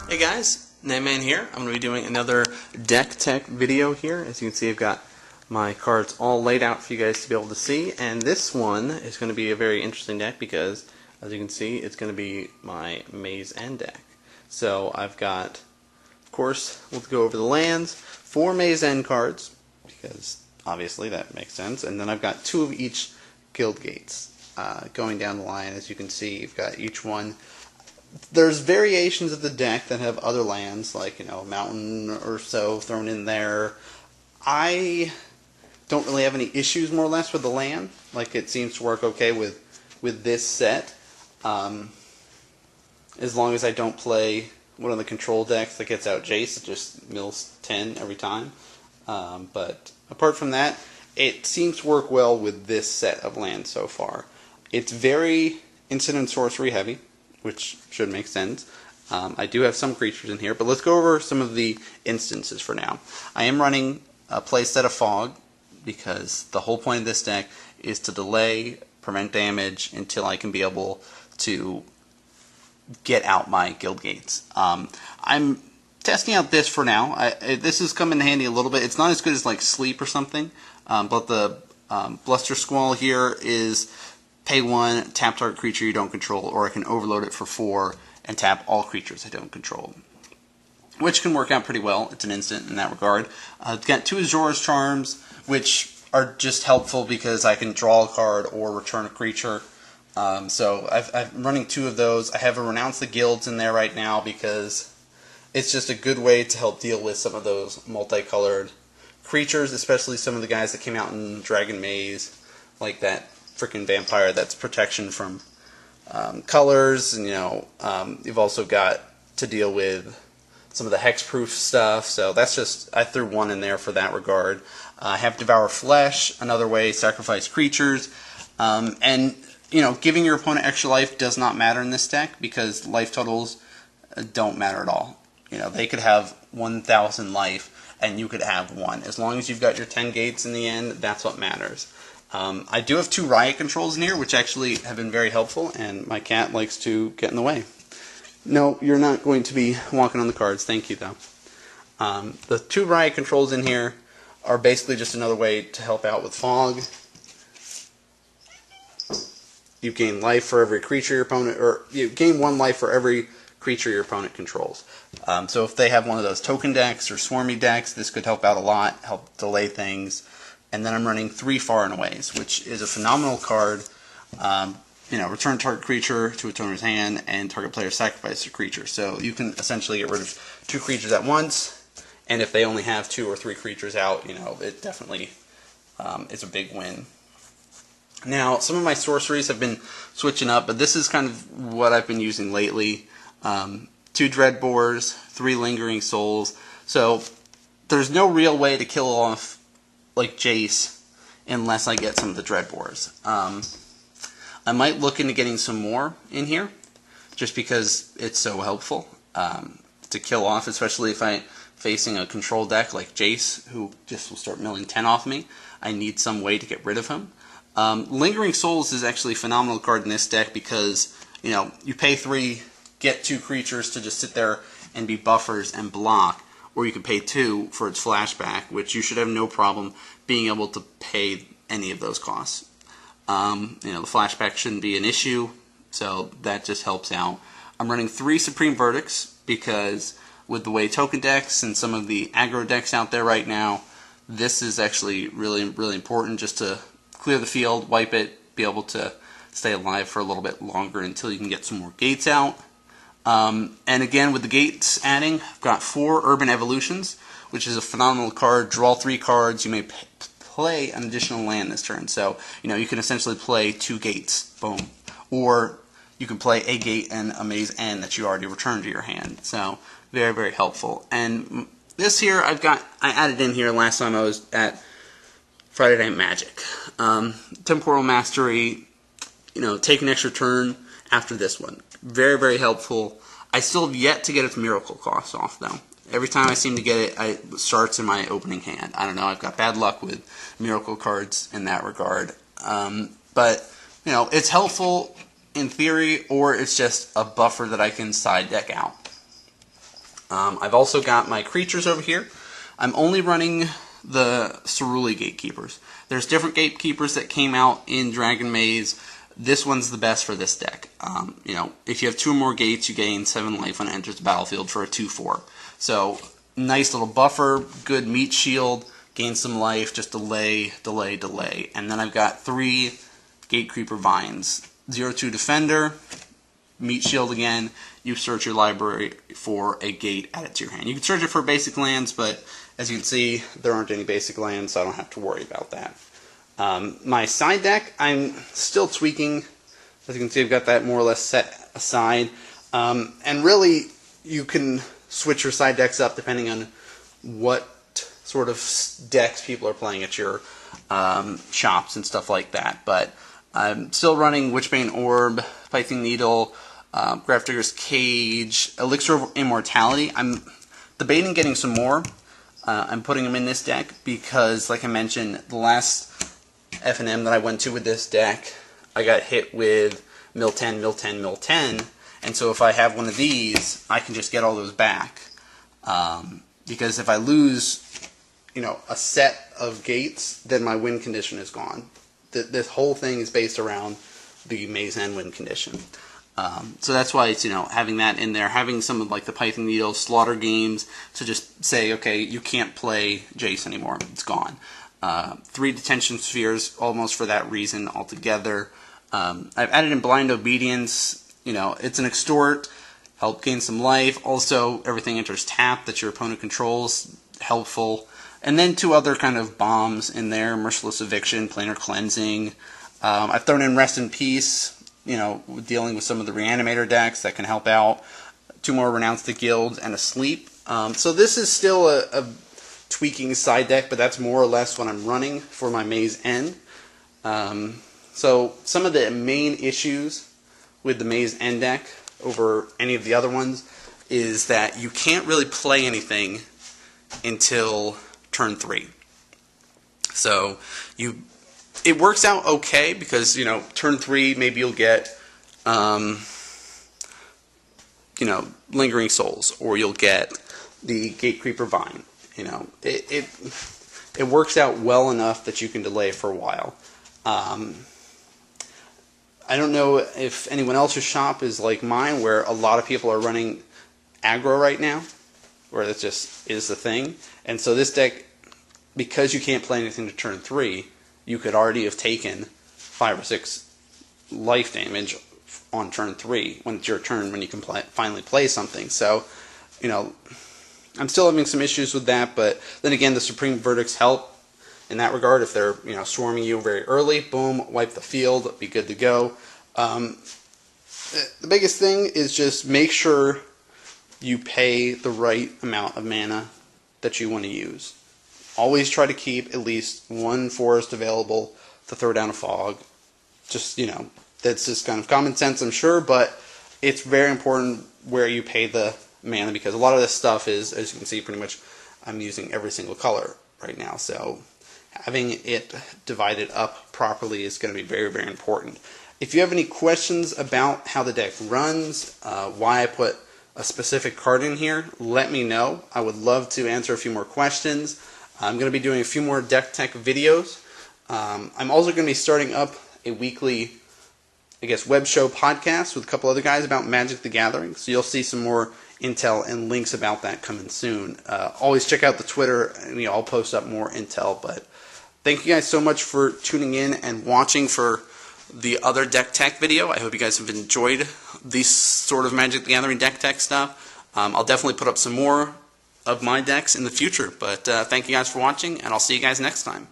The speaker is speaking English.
Hey guys, NanMan here. I'm going to be doing another deck tech video here. As you can see, I've got my cards all laid out for you guys to be able to see, and this one is going to be a very interesting deck because, as you can see, it's going to be my Maze End deck. So I've got, of course, we'll go over the lands, 4 Maze End cards, because obviously that makes sense, and then I've got 2 of each guild gates. Going down the line, as you can see, you've got each one. There's variations of the deck that have other lands, like, a mountain or so thrown in there. I don't really have any issues, more or less, with the land. Like, it seems to work okay with this set. As long as I don't play one of the control decks that gets out Jace, it just mills 10 every time. But apart from that, it seems to work well with this set of lands so far. It's very instant and sorcery heavy, which should make sense. I do have some creatures in here, but let's go over some of the instances for now. I am running a playset of Fog, because the whole point of this deck is to delay, prevent damage, until I can be able to get out my guild gates. I'm testing out this for now. This has come in handy a little bit. It's not as good as like Sleep or something, but the Bluster Squall here is pay 1, tap target creature you don't control, or I can overload it for 4 and tap all creatures I don't control, which can work out pretty well. It's an instant in that regard. I've got 2 Azora's Charms, which are just helpful because I can draw a card or return a creature. So I'm running 2 of those. I have a Renounce the Guilds in there right now because it's just a good way to help deal with some of those multicolored creatures, especially some of the guys that came out in Dragon Maze, like that freaking vampire that's protection from colors, and you've also got to deal with some of the hexproof stuff. So that's just, I threw 1 in there for that regard. I have Devour Flesh, another way, sacrifice creatures, and giving your opponent extra life does not matter in this deck because life totals don't matter at all. They could have 1,000 life and you could have 1. As long as you've got your 10 gates in the end, that's what matters. I do have 2 riot controls in here, which actually have been very helpful, and my cat likes to get in the way. No, you're not going to be walking on the cards. Thank you, though. The 2 riot controls in here are basically just another way to help out with Fog. You gain life for every creature your opponent, or you gain 1 life for every creature your opponent controls. So if they have one of those token decks or swarmy decks, this could help out a lot, help delay things. And then I'm running 3 Far and Aways, which is a phenomenal card. Return target creature to its owner's hand, and target player sacrifice a creature. So you can essentially get rid of 2 creatures at once, and if they only have 2 or 3 creatures out, it definitely is a big win. Now, some of my sorceries have been switching up, but this is kind of what I've been using lately. 2 Dreadbores, 3 Lingering Souls. So there's no real way to kill off like Jace unless I get some of the Dreadbores. I might look into getting some more in here just because it's so helpful to kill off, especially if I'm facing a control deck like Jace, who just will start milling 10 off me. I need some way to get rid of him. Lingering Souls is actually a phenomenal card in this deck because you pay 3, get 2 creatures to just sit there and be buffers and block, or you can pay 2 for its flashback, which you should have no problem being able to pay any of those costs. The flashback shouldn't be an issue, so that just helps out. I'm running 3 Supreme Verdicts because with the way token decks and some of the aggro decks out there right now, this is actually really, really important just to clear the field, wipe it, be able to stay alive for a little bit longer until you can get some more gates out. And again, with the gates adding, I've got 4 Urban Evolutions, which is a phenomenal card. Draw 3 cards. You may play an additional land this turn. So, you can essentially play 2 gates. Boom. Or you can play a gate and a Maze End that you already returned to your hand. So, very, very helpful. And this here, I added in here last time I was at Friday Night Magic. Temporal Mastery, take an extra turn after this one. Very, very helpful. I still have yet to get its miracle cost off, though. Every time I seem to get it, it starts in my opening hand. I don't know, I've got bad luck with miracle cards in that regard. But, it's helpful in theory, or it's just a buffer that I can side deck out. I've also got my creatures over here. I'm only running the Cerulean Gatekeepers. There's different Gatekeepers that came out in Dragon Maze. This one's the best for this deck. You know, if you have 2 or more gates, you gain 7 life when it enters the battlefield for a 2/4. So, nice little buffer, good meat shield, gain some life, just delay, delay, delay. And then I've got 3 Gatecreeper Vines. 0/2 Defender, meat shield again. You search your library for a gate, add it to your hand. You can search it for basic lands, but as you can see, there aren't any basic lands, so I don't have to worry about that. My side deck, I'm still tweaking. As you can see, I've got that more or less set aside. And really, you can switch your side decks up depending on what sort of decks people are playing at your shops and stuff like that. But I'm still running Witchbane Orb, Pything Needle, Grafdigger's Cage, Elixir of Immortality. I'm debating getting some more. I'm putting them in this deck because, like I mentioned, the last F&M that I went to with this deck, I got hit with mill 10, mill 10, mill 10, and so if I have one of these, I can just get all those back. Because if I lose, you know, a set of gates, then my win condition is gone. This whole thing is based around the Maze End win condition. So that's why it's, you know, having that in there, having some of like the Python Needle, Slaughter games to just say, okay, you can't play Jace anymore, it's gone. 3 Detention Spheres, almost for that reason altogether. I've added in Blind Obedience, you know, it's an extort, help gain some life. Also, everything enters tap that your opponent controls, helpful. And then 2 other kind of bombs in there, Merciless Eviction, Planar Cleansing. I've thrown in Rest in Peace, you know, dealing with some of the Reanimator decks that can help out. 2 more Renounce the Guild and a Sleep. So this is still a tweaking side deck, but that's more or less what I'm running for my Maze End. So some of the main issues with the Maze End deck over any of the other ones is that you can't really play anything until turn 3. So it works out okay because, you know, turn 3 maybe you'll get you know, Lingering Souls, or you'll get the Gatecreeper Vine. You know, it works out well enough that you can delay for a while. I don't know if anyone else's shop is like mine, where a lot of people are running aggro right now, where that just is the thing. And so this deck, because you can't play anything to turn 3, you could already have taken 5 or 6 life damage on turn 3 when it's your turn, when you can finally play something. So, you know, I'm still having some issues with that, but then again, the Supreme Verdicts help in that regard. If they're, you know, swarming you very early, boom, wipe the field, be good to go. The biggest thing is just make sure you pay the right amount of mana that you want to use. Always try to keep at least 1 forest available to throw down a fog. Just, you know, that's just kind of common sense, I'm sure, but it's very important where you pay the mana, because a lot of this stuff is, as you can see, pretty much I'm using every single color right now. So having it divided up properly is going to be very, very important. If you have any questions about how the deck runs, why I put a specific card in here, let me know. I would love to answer a few more questions. I'm going to be doing a few more deck tech videos. I'm also going to be starting up a weekly, I guess, web show podcast with a couple other guys about Magic the Gathering. So you'll see some more intel and links about that coming soon. Always check out the Twitter, and I'll post up more intel. But thank you guys so much for tuning in and watching for the other deck tech video. I hope you guys have enjoyed this sort of Magic the Gathering deck tech stuff. I'll definitely put up some more of my decks in the future. But thank you guys for watching, and I'll see you guys next time.